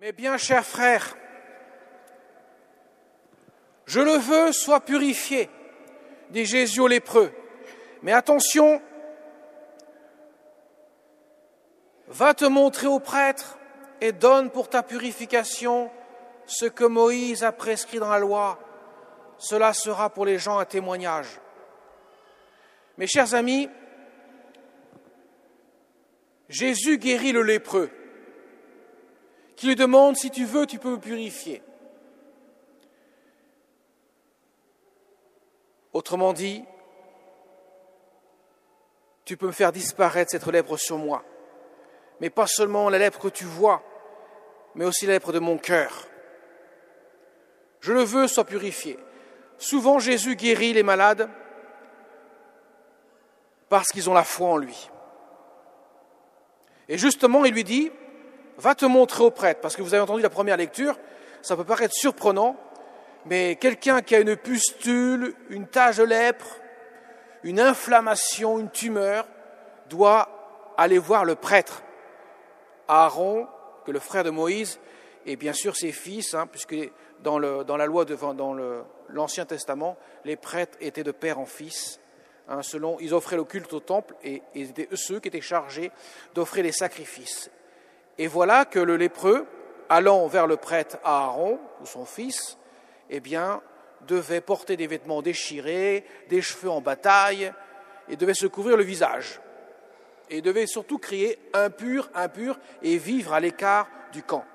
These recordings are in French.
Mes bien chers frères, je le veux, sois purifié, dit Jésus aux lépreux. Mais attention, va te montrer au prêtre et donne pour ta purification ce que Moïse a prescrit dans la loi. Cela sera pour les gens un témoignage. Mes chers amis, Jésus guérit le lépreux, qui lui demande « Si tu veux, tu peux me purifier ». Autrement dit, tu peux me faire disparaître cette lèpre sur moi, mais pas seulement la lèpre que tu vois, mais aussi la lèpre de mon cœur. Je le veux, sois purifié. Souvent, Jésus guérit les malades parce qu'ils ont la foi en lui. Et justement, il lui dit, va te montrer au prêtre, parce que vous avez entendu la première lecture, ça peut paraître surprenant, mais quelqu'un qui a une pustule, une tache de lèpre, une inflammation, une tumeur, doit aller voir le prêtre. Aaron, que le frère de Moïse, et bien sûr ses fils, puisque dans la loi, dans l'Ancien Testament, les prêtres étaient de père en fils. Ils offraient le culte au temple et c'était ceux qui étaient chargés d'offrir les sacrifices. Et voilà que le lépreux, allant vers le prêtre Aaron, ou son fils, devait porter des vêtements déchirés, des cheveux en bataille, et devait se couvrir le visage. Et devait surtout crier « impur, impur » et vivre à l'écart du camp.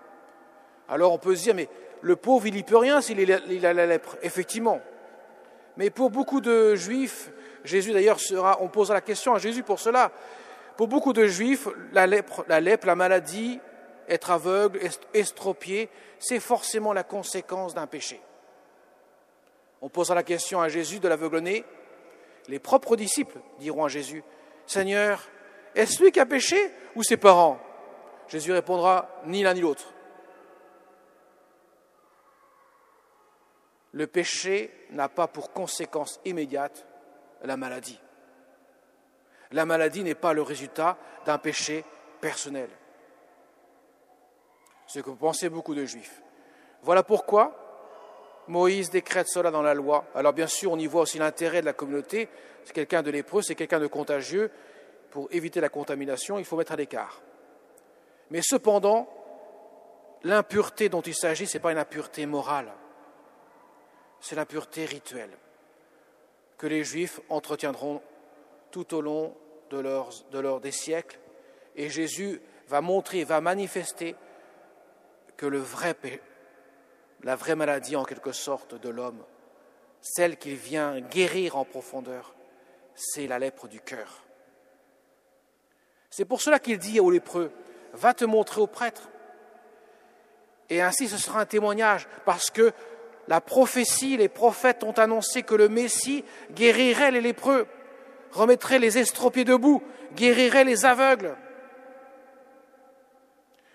Alors on peut se dire, mais le pauvre, il n'y peut rien s'il a la lèpre, effectivement. Mais pour beaucoup de Juifs, Jésus d'ailleurs on posera la question à Jésus pour cela, pour beaucoup de Juifs, la lèpre, la maladie, être aveugle, estropié, c'est forcément la conséquence d'un péché. On posera la question à Jésus de l'aveugle-né. Les propres disciples diront à Jésus, « Seigneur, est-ce lui qui a péché ou ses parents ?» Jésus répondra, « Ni l'un ni l'autre. » Le péché n'a pas pour conséquence immédiate la maladie. La maladie n'est pas le résultat d'un péché personnel. C'est ce que pensaient beaucoup de Juifs. Voilà pourquoi Moïse décrète cela dans la loi. Alors bien sûr, on y voit aussi l'intérêt de la communauté. C'est quelqu'un de lépreux, c'est quelqu'un de contagieux. Pour éviter la contamination, il faut mettre à l'écart. Mais cependant, l'impureté dont il s'agit, ce n'est pas une impureté morale. C'est l'impureté rituelle que les Juifs entretiendront tout au long des siècles. Et Jésus va montrer, va manifester que la vraie maladie en quelque sorte de l'homme, celle qu'il vient guérir en profondeur, c'est la lèpre du cœur. C'est pour cela qu'il dit aux lépreux, va te montrer au prêtre. Et ainsi ce sera un témoignage, parce que la prophétie, les prophètes ont annoncé que le Messie guérirait les lépreux, remettrait les estropiés debout, guérirait les aveugles.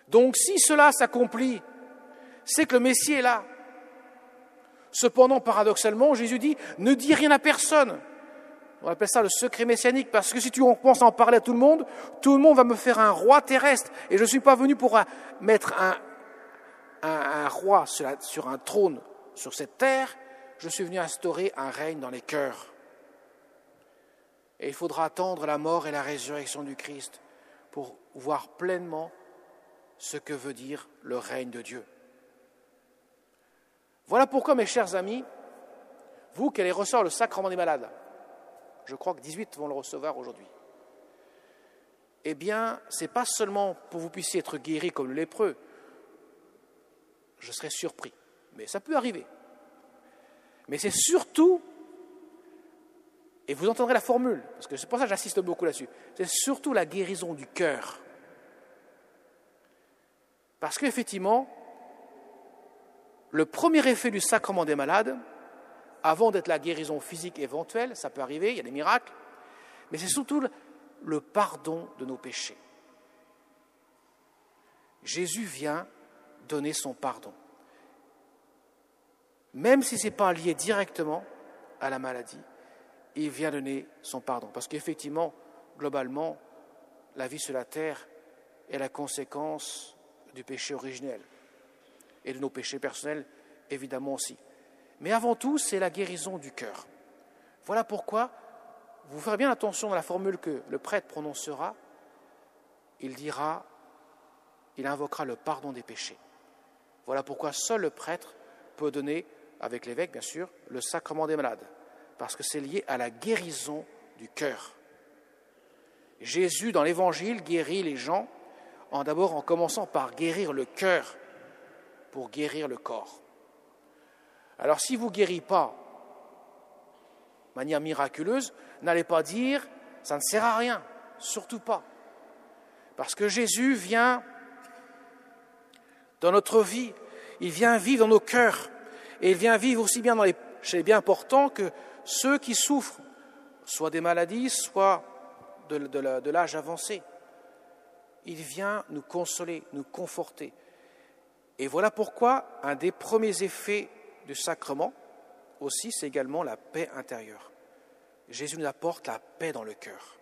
Donc si cela s'accomplit, c'est que le Messie est là. Cependant, paradoxalement, Jésus dit « Ne dis rien à personne ». On appelle ça le secret messianique, parce que si tu penses en parler à tout le monde va me faire un roi terrestre. Et je ne suis pas venu pour mettre un roi sur un trône sur cette terre, je suis venu instaurer un règne dans les cœurs. Et il faudra attendre la mort et la résurrection du Christ pour voir pleinement ce que veut dire le règne de Dieu. Voilà pourquoi, mes chers amis, vous qui allez recevoir le sacrement des malades, je crois que 18 vont le recevoir aujourd'hui, ce n'est pas seulement pour que vous puissiez être guéris comme le lépreux, je serais surpris, mais ça peut arriver. Mais c'est surtout, et vous entendrez la formule, parce que c'est pour ça que j'insiste beaucoup là-dessus, c'est surtout la guérison du cœur. Parce qu'effectivement, le premier effet du sacrement des malades, avant d'être la guérison physique éventuelle, ça peut arriver, il y a des miracles, mais c'est surtout le pardon de nos péchés. Jésus vient donner son pardon. Même si ce n'est pas lié directement à la maladie, il vient donner son pardon. Parce qu'effectivement, globalement, la vie sur la terre est la conséquence du péché originel. et de nos péchés personnels, évidemment aussi. Mais avant tout, c'est la guérison du cœur. Voilà pourquoi vous ferez bien attention dans la formule que le prêtre prononcera. Il invoquera le pardon des péchés. Voilà pourquoi seul le prêtre peut donner, avec l'évêque bien sûr, le sacrement des malades, parce que c'est lié à la guérison du cœur. Jésus, dans l'Évangile, guérit les gens d'abord en commençant par guérir le cœur pour guérir le corps. Alors si vous ne guérissez pas de manière miraculeuse, n'allez pas dire « ça ne sert à rien », surtout pas. Parce que Jésus vient dans notre vie, il vient vivre dans nos cœurs, et il vient vivre aussi bien chez les bien portants que ceux qui souffrent, soit des maladies, soit de l'âge avancé. Il vient nous consoler, nous conforter. Et voilà pourquoi un des premiers effets du sacrement aussi, c'est également la paix intérieure. Jésus nous apporte la paix dans le cœur.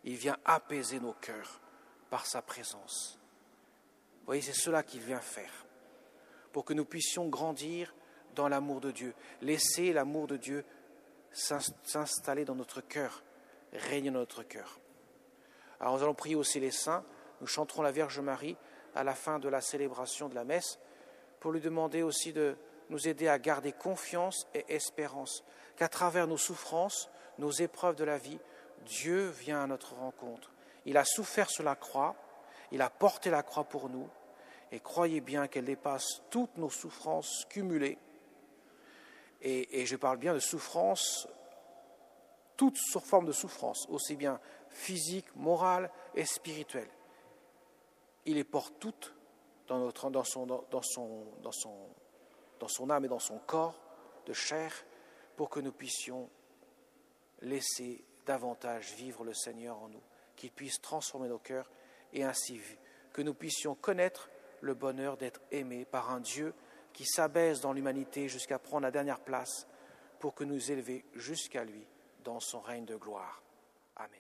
Il vient apaiser nos cœurs par sa présence. Vous voyez, c'est cela qu'il vient faire, pour que nous puissions grandir dans l'amour de Dieu, laisser l'amour de Dieu s'installer dans notre cœur, régner dans notre cœur. Alors nous allons prier aussi les saints, nous chanterons la Vierge Marie à la fin de la célébration de la messe, pour lui demander aussi de nous aider à garder confiance et espérance, qu'à travers nos souffrances, nos épreuves de la vie, Dieu vient à notre rencontre. Il a souffert sur la croix, il a porté la croix pour nous, et croyez bien qu'elle dépasse toutes nos souffrances cumulées. Et je parle bien de souffrances, toutes formes de souffrance, aussi bien physique, morale et spirituelle. Il les porte toutes dans son âme et dans son corps de chair, pour que nous puissions laisser davantage vivre le Seigneur en nous, qu'il puisse transformer nos cœurs et ainsi que nous puissions connaître le bonheur d'être aimés par un Dieu qui s'abaisse dans l'humanité jusqu'à prendre la dernière place pour que nous élever jusqu'à lui dans son règne de gloire. Amen.